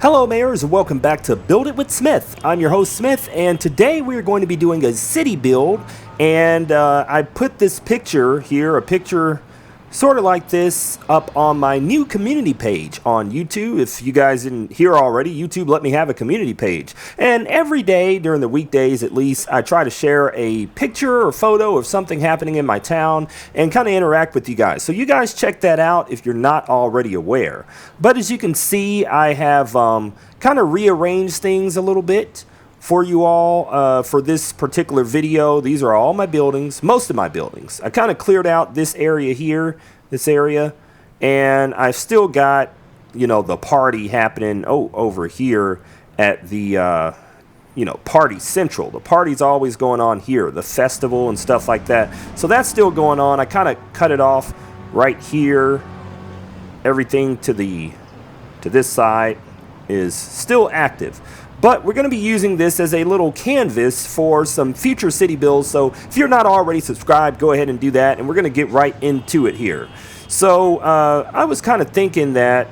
Hello Mayors, and welcome back to Build It with Smith. I'm your host Smith, and today we're going to be doing a city build. And I put this picture here, a picture sort of like this, up on my new community page on YouTube. If you guys didn't hear already, YouTube let me have a community page. And every day during the weekdays at least, I try to share a picture or photo of something happening in my town and kind of interact with you guys. So you guys check that out if you're not already aware. But as you can see, I have kind of rearranged things a little bit for you all for this particular video. These are all my buildings, most of my buildings. I kind of cleared out this area here, and I've still got, you know, the party happening over here at the, Party Central. The party's always going on here, the festival and stuff like that. So that's still going on. I kind of cut it off right here. Everything to this side is still active. But we're going to be using this as a little canvas for some future city builds. So if you're not already subscribed, go ahead and do that. And we're going to get right into it here. So I was kind of thinking that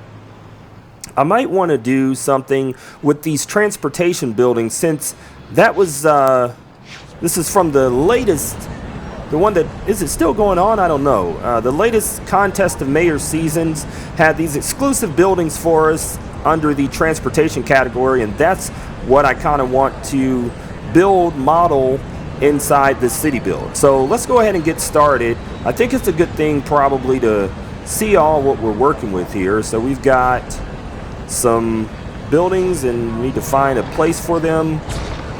I might want to do something with these transportation buildings, since that was, this is from the latest, the one that, is it still going on? I don't know. The latest contest of mayor seasons had these exclusive buildings for us under the transportation category, and that's what I kind of want to model inside this city build. So let's go ahead and get started. I think it's a good thing probably to see all what we're working with here. So we've got some buildings and we need to find a place for them,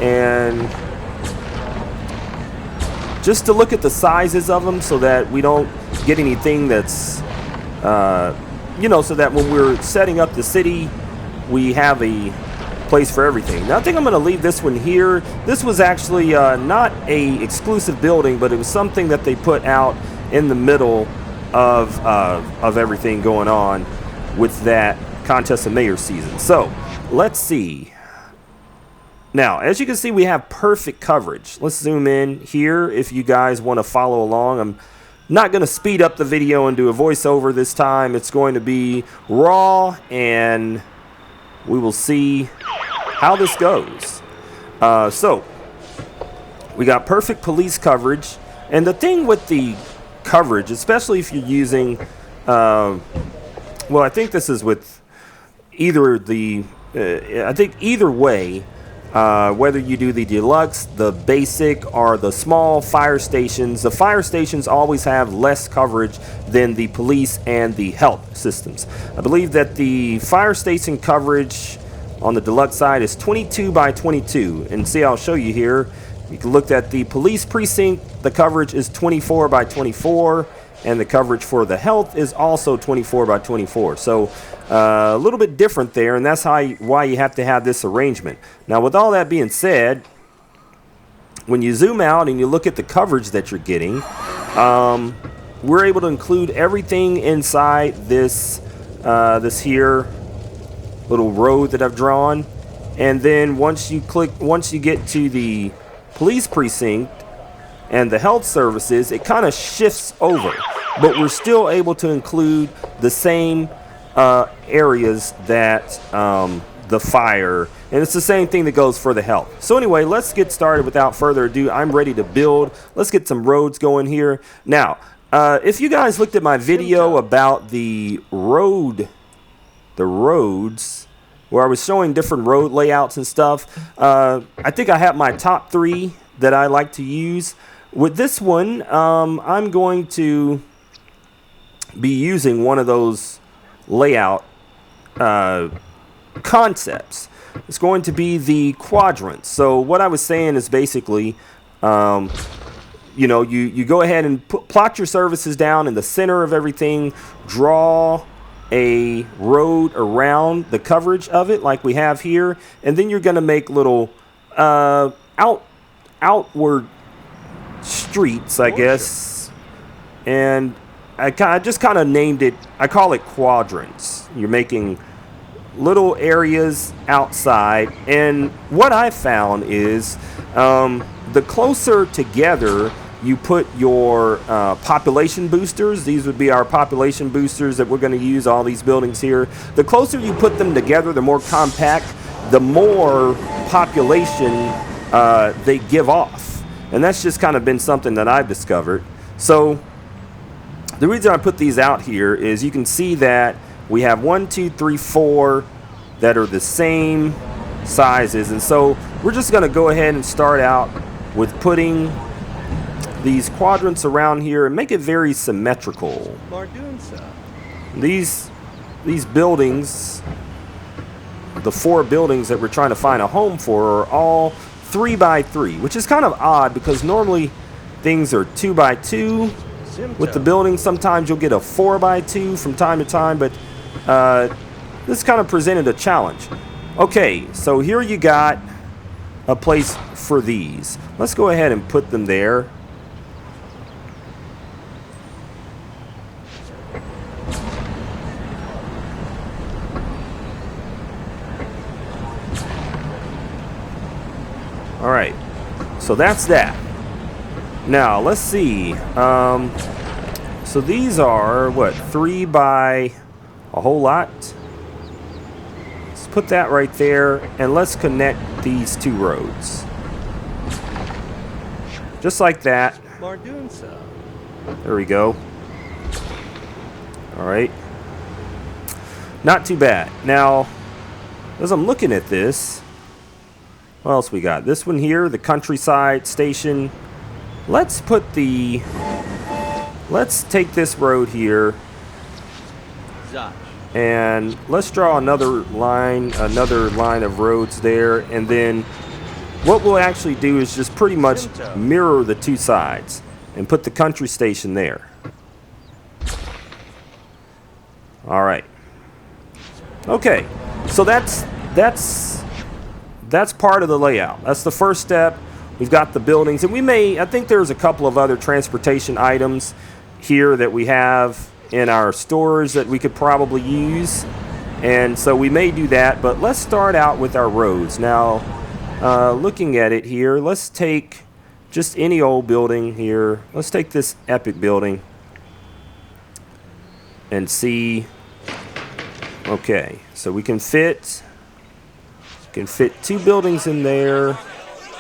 and just to look at the sizes of them so that we don't get anything that's so that when we're setting up the city, we have a place for everything. Now I think I'm going to leave this one here. This was actually not a exclusive building, but it was something that they put out in the middle of everything going on with that contest of mayor season. So let's see. Now, as you can see, we have perfect coverage. Let's zoom in here if you guys want to follow along. I'm not going to speed up the video and do a voiceover this time. It's going to be raw, and we will see how this goes. So, we got perfect police coverage. And the thing with the coverage, especially if you're using, well, I think this is with either the, I think either way, whether you do the deluxe, the basic, or the small fire stations, the fire stations always have less coverage than the police and the health systems. I believe that the fire station coverage on the deluxe side is 22 by 22. And see, I'll show you here. You can look at the police precinct. The coverage is 24 by 24. And the coverage for the health is also 24 by 24. So a little bit different there, and that's why you have to have this arrangement. Now, with all that being said, when you zoom out and you look at the coverage that you're getting, we're able to include everything inside this here little road that I've drawn. And then once you get to the police precinct and the health services, it kind of shifts over, but we're still able to include the same areas that the fire, and it's the same thing that goes for the health. So anyway, let's get started without further ado. I'm ready to build. Let's get some roads going here. Now, if you guys looked at my video about the roads, where I was showing different road layouts and stuff, I think I have my top 3 that I like to use. With this one, I'm going to be using one of those layout concepts. It's going to be the quadrant. So what I was saying is basically, you go ahead and plot your services down in the center of everything, draw a road around the coverage of it like we have here, and then you're going to make little outward streets, I guess, and I just kind of named it, I call it quadrants. You're making little areas outside, and what I found is the closer together you put your population boosters. These would be our population boosters that we're going to use all these buildings here. The closer you put them together, the more compact, the more population they give off. And that's just kind of been something that I've discovered. So the reason I put these out here is you can see that we have 1, 2, 3, 4 that are the same sizes. And so we're just going to go ahead and start out with putting these quadrants around here and make it very symmetrical. These buildings, the 4 buildings that we're trying to find a home for, are all 3 by 3, which is kind of odd because normally things are 2 by 2 with the buildings. Sometimes you'll get a 4 by 2 from time to time, but this kind of presented a challenge. Okay, so here you got a place for these. Let's go ahead and put them there. All right, so that's that. Now let's see. So these are what, 3 by a whole lot. Let's put that right there, and let's connect these 2 roads, just like that. There we go. All right, not too bad. Now, as I'm looking at this, what else we got? This one here, the countryside station. Let's take this road here and let's draw another line of roads there, and then what we'll actually do is just pretty much mirror the 2 sides and put the country station there. All right. Okay, so that's part of the layout. That's the first step. We've got the buildings, and I think there's a couple of other transportation items here that we have in our stores that we could probably use, and so we may do that, but let's start out with our roads. Now, looking at it here, let's take just any old building here. Let's take this epic building and see. Okay, so we can fit 2 buildings in there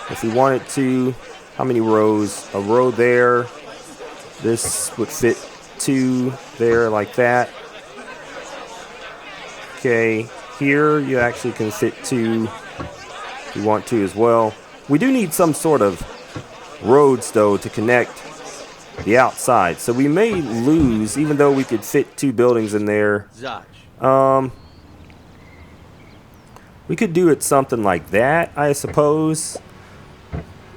if we wanted to. How many rows? A row there. This would fit 2 there like that. Okay, here you actually can fit 2 if you want to as well. We do need some sort of roads though to connect the outside, so we may lose even though we could fit 2 buildings in there. We could do it something like that, I suppose,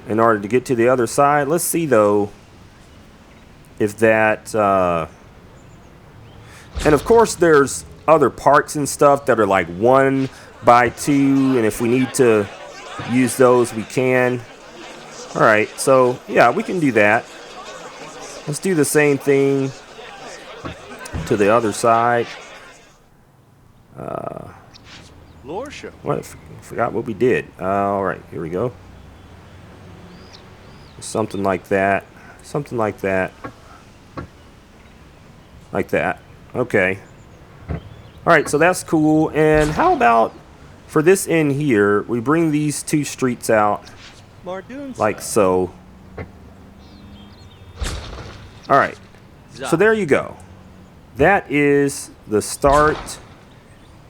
in order to get to the other side. Let's see though if that and of course there's other parks and stuff that are like 1 by 2, and if we need to use those we can. All right, so yeah, we can do that. Let's do the same thing to the other side. What? I forgot what we did. All right, here we go. Something like that. Something like that. Like that. Okay. All right, so that's cool. And how about for this end here, we bring these 2 streets out like so. All right. So there you go. That is the start,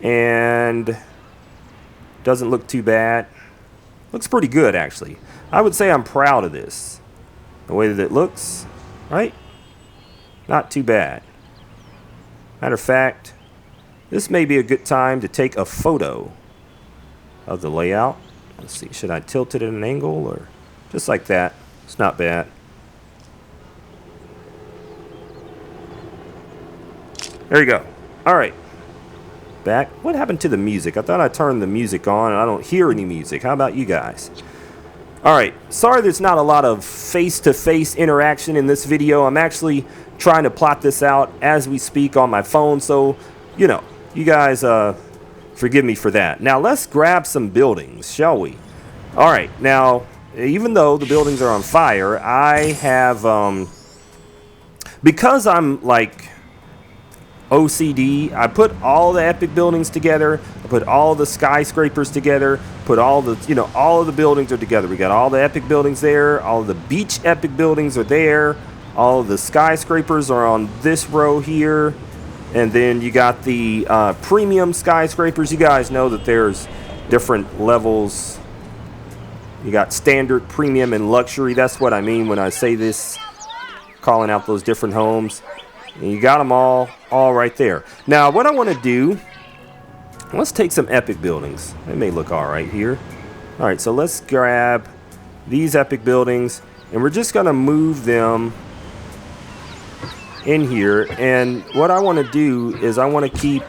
and doesn't look too bad. Looks pretty good, actually. I would say I'm proud of this. The way that it looks, right? Not too bad. Matter of fact, this may be a good time to take a photo of the layout. Let's see, should I tilt it at an angle or just like that? It's not bad. There you go. All right. Back. What happened to the music? I thought I turned the music on and I don't hear any music. How about you guys? All right. Sorry there's not a lot of face-to-face interaction in this video. I'm actually trying to plot this out as we speak on my phone, so, you know, you guys forgive me for that. Now, let's grab some buildings, shall we? All right. Now, even though the buildings are on fire, I have, because I'm like OCD, I put all the epic buildings together, I put all the skyscrapers together, put all the, all of the buildings are together. We got all the epic buildings there, all of the beach epic buildings are there, all of the skyscrapers are on this row here, and then you got the premium skyscrapers. You guys know that there's different levels. You got standard, premium, and luxury. That's what I mean when I say this, calling out those different homes. And you got them all right there. Now, what I want to do, let's take some epic buildings. They may look all right here. All right, so let's grab these epic buildings, and we're just going to move them in here. And what I want to do is I want to keep,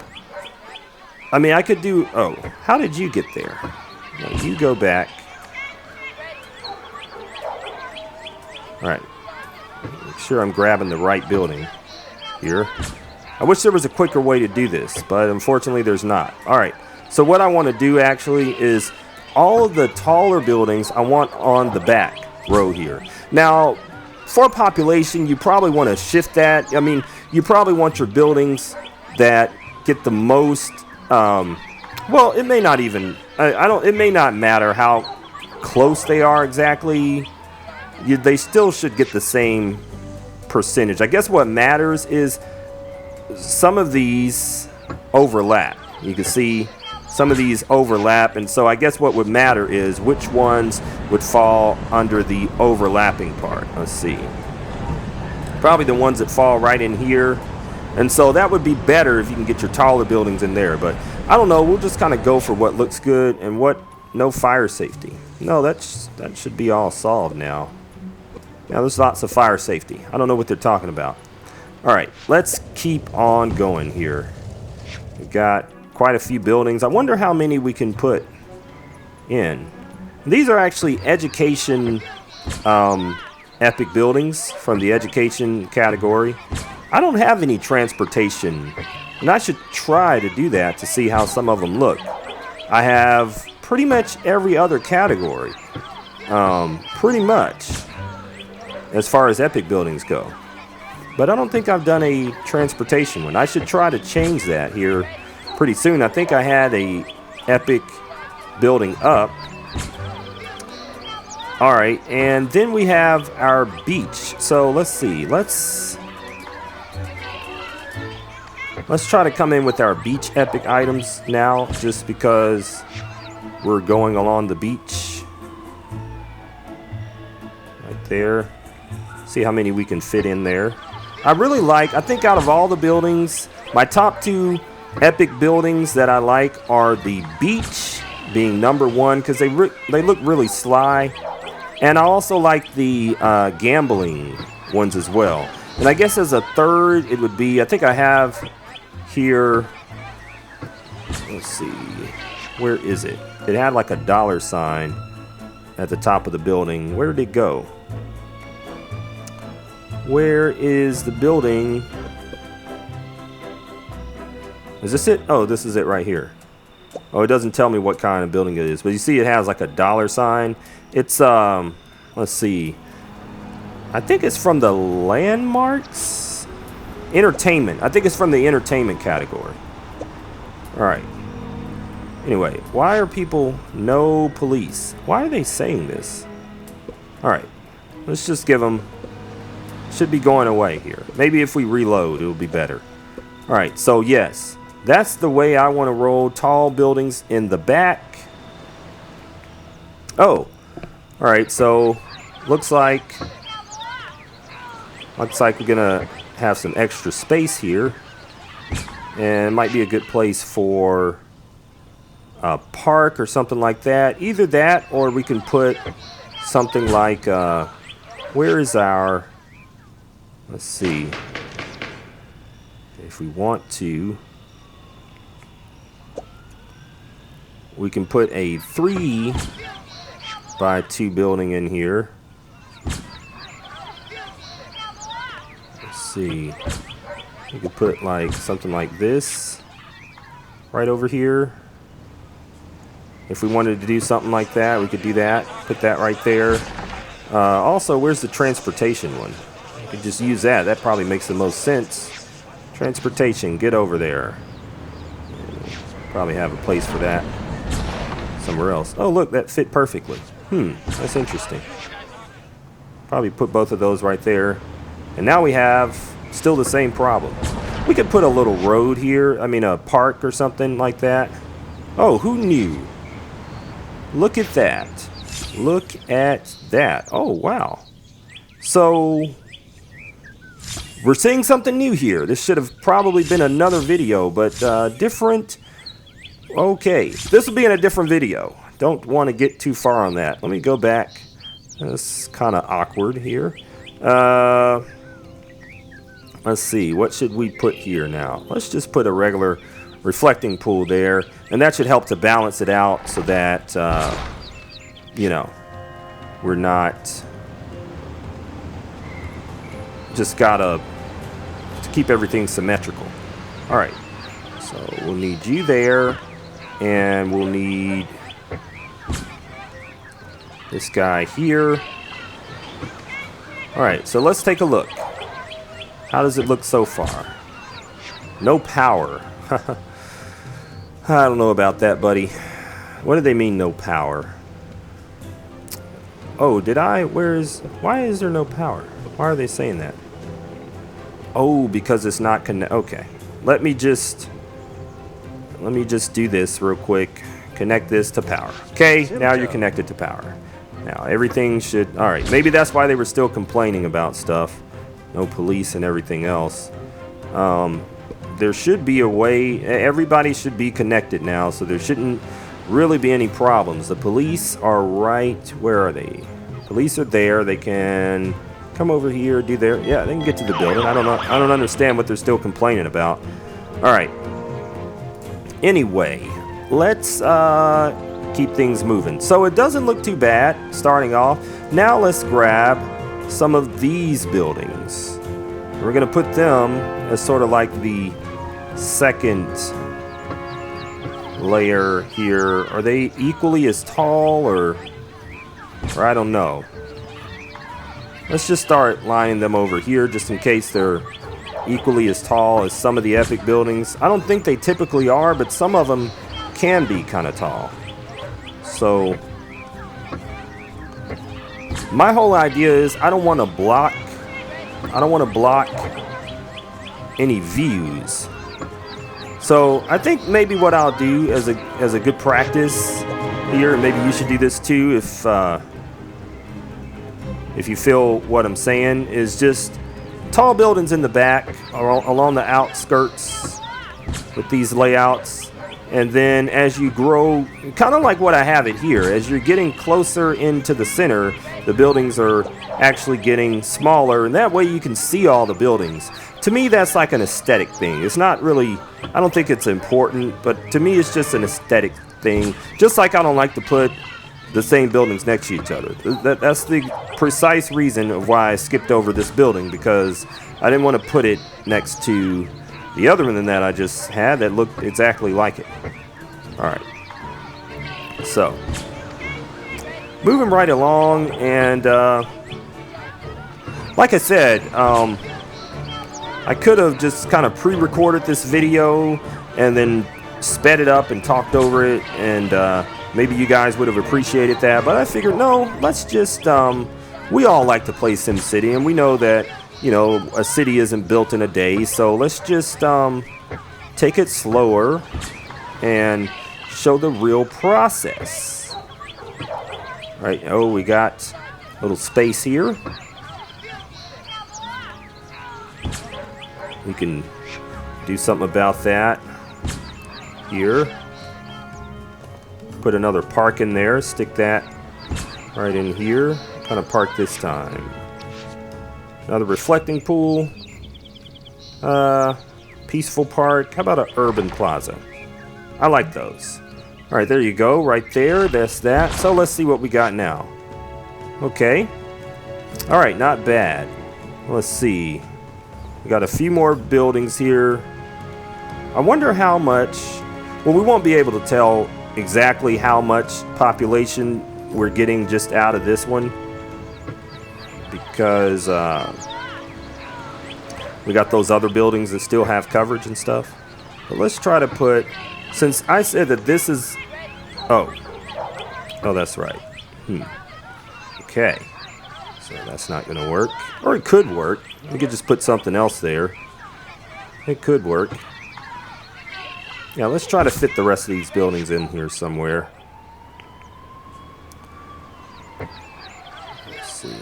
I could do, oh, how did you get there? Now, you go back. All right, make sure I'm grabbing the right building here. I wish there was a quicker way to do this, but unfortunately there's not. All right, so what I want to do actually is all of the taller buildings I want on the back row here. Now, for population, you probably want to shift that. You probably want your buildings that get the most, well, it may not even, it may not matter how close they are exactly. They still should get the same percentage. I guess what matters is some of these overlap. You can see some of these overlap, and so I guess what would matter is which ones would fall under the overlapping part. Let's see. Probably the ones that fall right in here. And so that would be better if you can get your taller buildings in there. But I don't know. We'll just kind of go for what looks good and what no fire safety. No, that should be all solved now. Now there's lots of fire safety. I don't know what they're talking about. All right, let's keep on going here. We've got quite a few buildings. I wonder how many we can put in. These are actually education epic buildings from the education category. I don't have any transportation, and I should try to do that to see how some of them look. I have pretty much every other category, pretty much, as far as epic buildings go. But I don't think I've done a transportation one. I should try to change that here pretty soon. I think I had a epic building up. All right, and then we have our beach. So let's see. Let's try to come in with our beach epic items now, just because we're going along the beach. Right there. See how many we can fit in there. I think out of all the buildings, my top two epic buildings that I like are the beach being number one, because they look really sly. And I also like the gambling ones as well. And I guess as a third, it would be, I think I have here, let's see, where is it? It had like a dollar sign at the top of the building. Where did it go? Where is the building? Is this it? Oh, this is it right here. Oh, it doesn't tell me what kind of building it is, but you see it has like a dollar sign. It's, let's see. I think it's from the landmarks? Entertainment. I think it's from the entertainment category. All right. Anyway, why are people no police? Why are they saying this? All right. Let's just give them, should be going away here. Maybe if we reload, it'll be better. All right. So yes, that's the way I want to roll. Tall buildings in the back. Oh, all right. So looks like we're gonna have some extra space here, and it might be a good place for a park or something like that. Either that, or we can put something like where is our, let's see, if we want to, we can put a 3x2 building in here. Let's see, we could put like something like this right over here. If we wanted to do something like that, we could do that. Put that right there. Also, where's the transportation one? We could just use that. That probably makes the most sense. Transportation, get over there. Probably have a place for that somewhere else. Oh, look, that fit perfectly. That's interesting. Probably put both of those right there. And now we have still the same problem. We could put a little road here. I mean, a park or something like that. Oh, who knew? Look at that. Look at that. Oh, wow. So, we're seeing something new here. This should have probably been another video, but different. Okay, this will be in a different video. Don't want to get too far on that. Let me go back. That's kind of awkward here. Let's see. What should we put here now? Let's just put a regular reflecting pool there. And that should help to balance it out so that, you know, we're not just gotta keep everything symmetrical. All right. So we'll need you there. And we'll need this guy here. All right, so let's take a look. How does it look so far? No power. I don't know about that, buddy. What do they mean, no power? Oh, why is there no power? Why are they saying that? Oh, because it's not connected. Okay, let me just do this real quick. Connect this to power. Okay, now you're connected to power. Now everything should... Alright, maybe that's why they were still complaining about stuff. No police and everything else. There should be a way... Everybody should be connected now, so there shouldn't really be any problems. The police are right... Where are they? Police are there. They can come over here, do their... Yeah, they can get to the building. I don't know. I don't understand what they're still complaining about. Alright. Anyway, let's keep things moving. So it doesn't look too bad starting off. Now let's grab some of these buildings. We're going to put them as sort of like the second layer here. Are they equally as tall or I don't know. Let's just start lining them over here just in case they're equally as tall as some of the epic buildings. I don't think they typically are, but some of them can be kind of tall. So my whole idea is I don't want to block any views. So I think maybe what I'll do as a good practice here, maybe you should do this too if you feel what I'm saying, is just tall buildings in the back or along the outskirts with these layouts. And then as you grow, kind of like what I have it here, as you're getting closer into the center, the buildings are actually getting smaller, and that way you can see all the buildings. To me, that's like an aesthetic thing. It's not really, I don't think it's important, but to me it's just an aesthetic thing. Just like I don't like to put the same buildings next to each other. That's the precise reason of why I skipped over this building, because I didn't want to put it next to the other one that I just had that looked exactly like it. Alright. So, moving right along, and like I said, I could have just kind of pre-recorded this video and then sped it up and talked over it, and maybe you guys would have appreciated that, but I figured, no, let's just, we all like to play SimCity, and we know that, you know, a city isn't built in a day, so let's just take it slower and show the real process. Right, oh, we got a little space here. We can do something about that here. Put another park in there, stick that right in here. Kind of park this time. Another reflecting pool. Peaceful park. How about an urban plaza? I like those. Alright, there you go. Right there. That's that. So let's see what we got now. Okay. Alright, not bad. Let's see. We got a few more buildings here. I wonder how much... Well, we won't be able to tell exactly how much population we're getting just out of this one, because we got those other buildings that still have coverage and stuff. But let's try to put, since I said that this is, oh, that's right. Okay, so that's not going to work, or it could work. We could just put something else there. It could work. Yeah, let's try to fit the rest of these buildings in here somewhere. Let's see.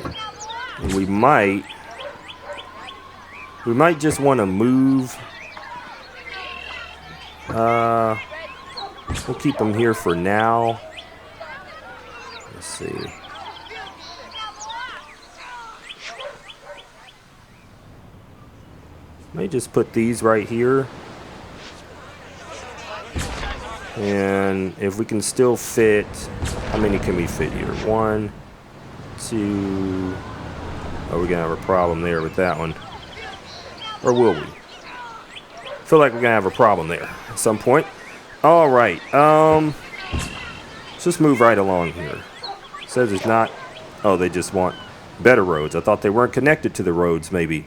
And we might just want to move. We'll keep them here for now. Let's see. Might just put these right here. And if we can still fit, how many can we fit here? 1, 2. Oh, we're gonna have a problem there with that one. Or will we? I feel like we're gonna have a problem there at some point. All right. Let's just move right along here. It says it's not. Oh, they just want better roads. I thought they weren't connected to the roads, maybe.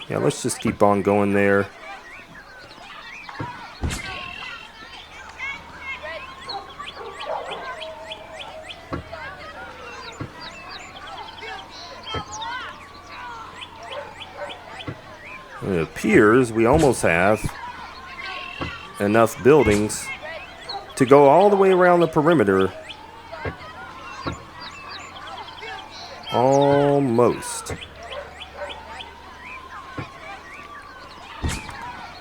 Yeah, let's just keep on going there. It appears we almost have enough buildings to go all the way around the perimeter. Almost.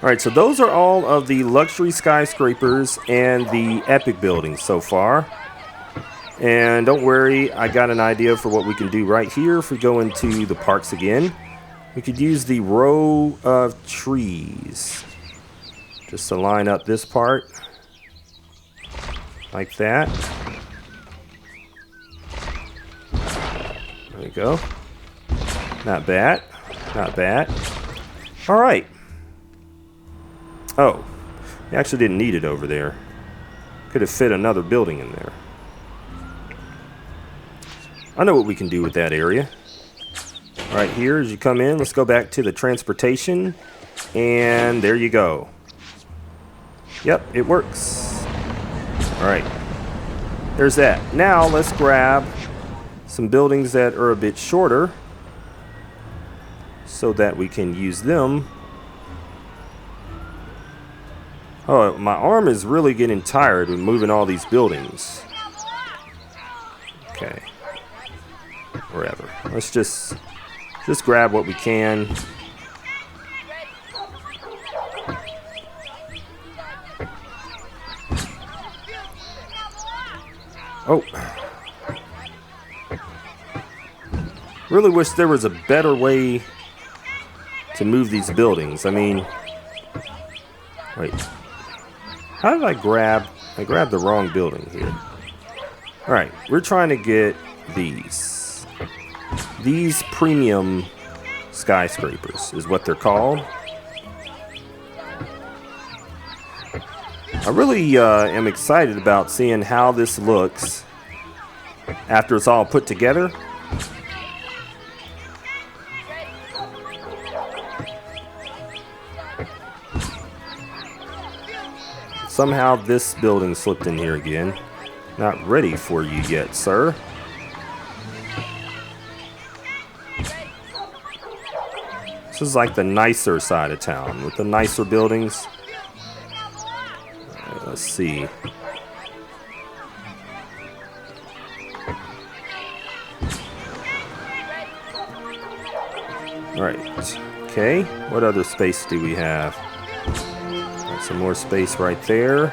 All right, so those are all of the luxury skyscrapers and the epic buildings so far. And don't worry, I got an idea for what we can do right here if we go into the parks again. We could use the row of trees just to line up this part like that. There we go. Not bad, not bad. All right. Oh, we actually didn't need it over there. Could have fit another building in there. I know what we can do with that area. Right here, as you come in, let's go back to the transportation. And there you go. Yep, it works. All right. There's that. Now, let's grab some buildings that are a bit shorter so that we can use them. Oh, my arm is really getting tired with moving all these buildings. Okay. Wherever. Let's just grab what we can. Oh. Really wish there was a better way to move these buildings. I mean, wait. How did I grab the wrong building here. All right, we're trying to get these premium skyscrapers is what they're called. I really am excited about seeing how this looks after it's all put together. Somehow this building slipped in here again. Not ready for you yet, sir. This is like the nicer side of town with the nicer buildings. Let's see. All right. Okay. What other space do we have? Got some more space right there.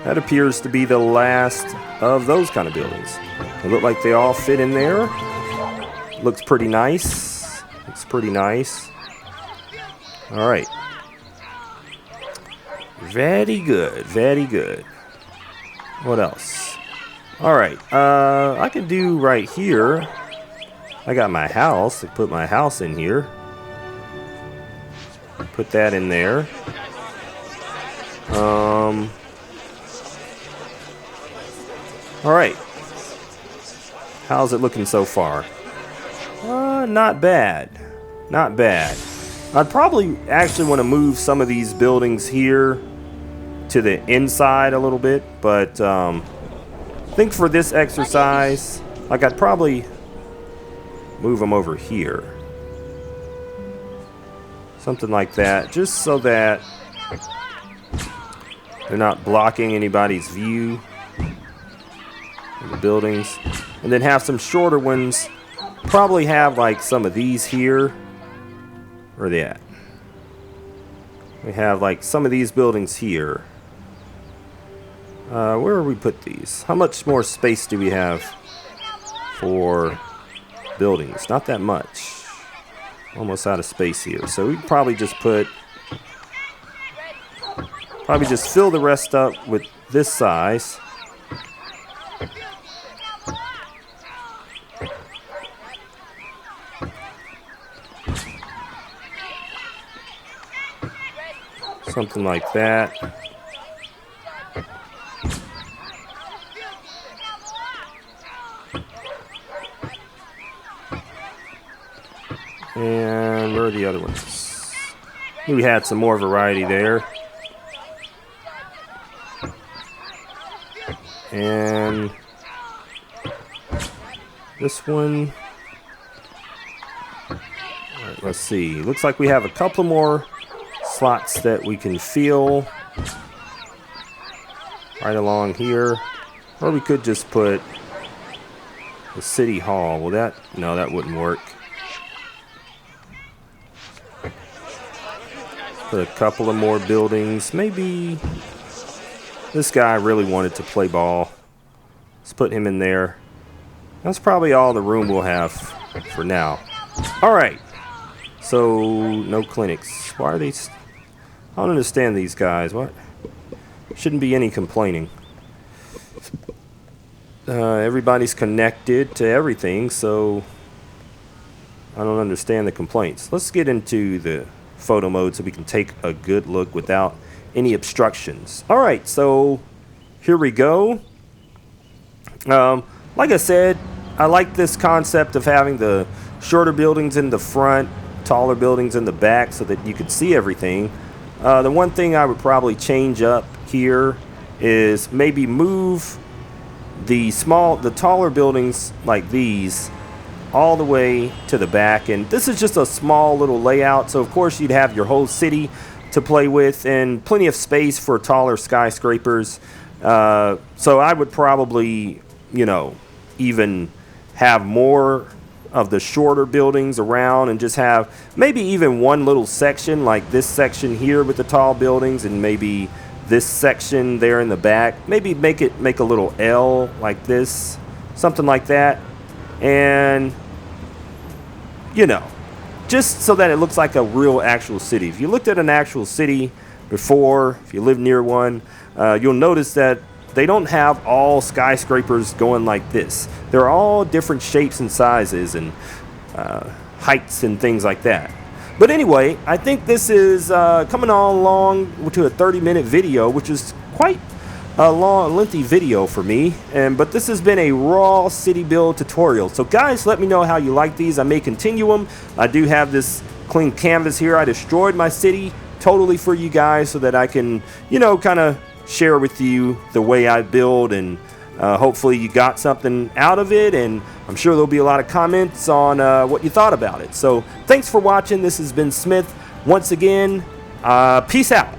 That appears to be the last of those kind of buildings. They look like they all fit in there. Looks pretty nice. Looks pretty nice. All right. Very good. Very good. What else? All right. I can do right here. I got my house. I put my house in here. Put that in there. All right. How's it looking so far? Not bad. Not bad. I'd probably actually want to move some of these buildings here to the inside a little bit, but I think for this exercise, like I'd probably move them over here. Something like that, just so that they're not blocking anybody's view of the buildings. And then have some shorter ones. Probably have like some of these here. Where are they at? We have like some of these buildings here. Where do we put these? How much more space do we have for buildings? Not that much. Almost out of space here. So we probably just put... Probably just fill the rest up with this size. Something like that. And where are the other ones? We had some more variety there. And this one. All right, let's see. Looks like we have a couple more slots that we can fill right along here. Or we could just put the city hall. Well, that wouldn't work. Put a couple of more buildings. Maybe this guy really wanted to play ball. Let's put him in there. That's probably all the room we'll have for now. All right. So, no clinics. Why are these? I don't understand these guys. What? Shouldn't be any complaining. Everybody's connected to everything, so I don't understand the complaints. Let's get into the photo mode so we can take a good look without any obstructions. All right, so here we go. Like I said, I like this concept of having the shorter buildings in the front, taller buildings in the back so that you can see everything. The one thing I would probably change up here is maybe move the taller buildings like these all the way to the back. And this is just a small little layout, so of course you'd have your whole city to play with and plenty of space for taller skyscrapers. So I would probably, even have more of the shorter buildings around and just have maybe even one little section like this section here with the tall buildings, and maybe this section there in the back. Maybe make a little L like this, something like that. And just so that it looks like a real actual city. If you looked at an actual city before, if you live near one, you'll notice that they don't have all skyscrapers going like this. They're all different shapes and sizes and heights and things like that. But anyway, I think this is coming on along to a 30-minute video, which is quite a lengthy video for me. But this has been a raw city build tutorial. So guys, let me know how you like these. I may continue them. I do have this clean canvas here. I destroyed my city totally for you guys so that I can, kind of share with you the way I build, and hopefully you got something out of it, and I'm sure there'll be a lot of comments on what you thought about it. So thanks for watching. This has been Smith once again. Peace out.